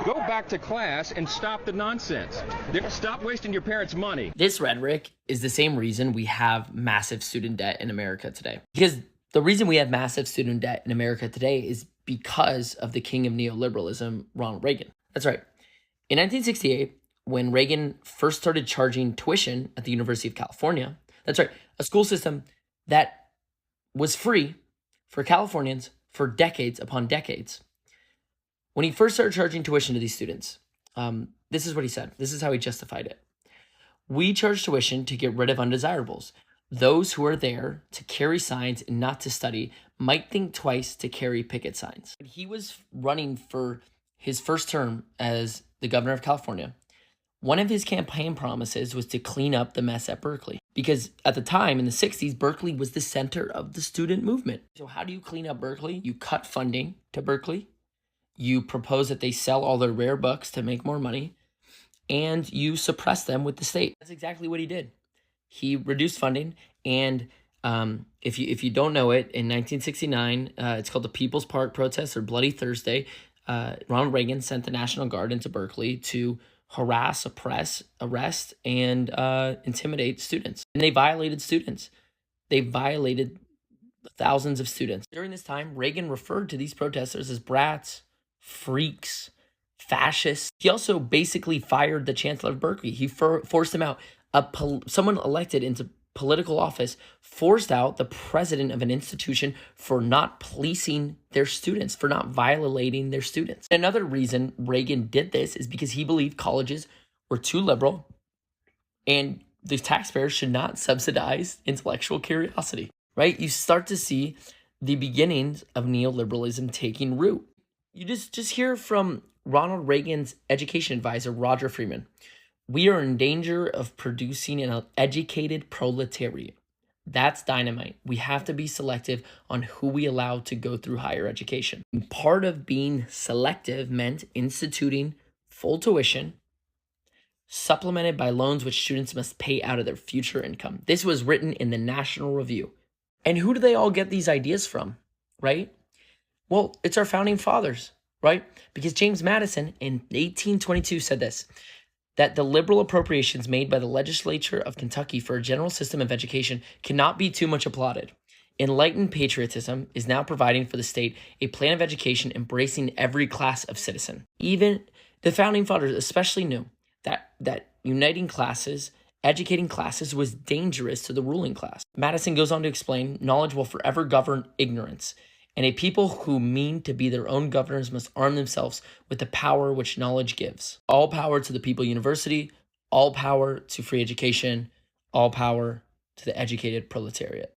Go back to class and stop the nonsense. Stop wasting your parents' money. This rhetoric is the same reason we have massive student debt in America today. Because the reason we have massive student debt in America today is because of the king of neoliberalism, Ronald Reagan. That's right. In 1968, when Reagan first started charging tuition at the University of California, that's right, a school system that was free for Californians for decades upon decades. When he first started charging tuition to these students, this is what he said. This is how he justified it. We charge tuition to get rid of undesirables. Those who are there to carry signs and not to study might think twice to carry picket signs. When he was running for his first term as the governor of California, one of his campaign promises was to clean up the mess at Berkeley. Because at the time, in the 60s, Berkeley was the center of the student movement. So how do you clean up Berkeley? You cut funding to Berkeley. You propose that they sell all their rare books to make more money, and you suppress them with the state. That's exactly what he did. He reduced funding, and if you don't know it, in 1969, it's called the People's Park Protest or Bloody Thursday. Ronald Reagan sent the National Guard into Berkeley to harass, oppress, arrest, and intimidate students. And they violated students. They violated thousands of students. During this time, Reagan referred to these protesters as brats, freaks, fascists. He also basically fired the chancellor of Berkeley. He forced him out. Someone elected into political office forced out the president of an institution for not policing their students, for not violating their students. Another reason Reagan did this is because he believed colleges were too liberal and the taxpayers should not subsidize intellectual curiosity, right? You start to see the beginnings of neoliberalism taking root. You just hear from Ronald Reagan's education advisor, Roger Freeman. We are in danger of producing an educated proletariat. That's dynamite. We have to be selective on who we allow to go through higher education. And part of being selective meant instituting full tuition, supplemented by loans which students must pay out of their future income. This was written in the National Review. And who do they all get these ideas from, right? Well, it's our founding fathers, right? Because James Madison in 1822 said this, that the liberal appropriations made by the legislature of Kentucky for a general system of education cannot be too much applauded. Enlightened patriotism is now providing for the state a plan of education embracing every class of citizen. Even the founding fathers especially knew that uniting classes, educating classes was dangerous to the ruling class. Madison goes on to explain, knowledge will forever govern ignorance, and a people who mean to be their own governors must arm themselves with the power which knowledge gives. All power to the People University, all power to free education, all power to the educated proletariat.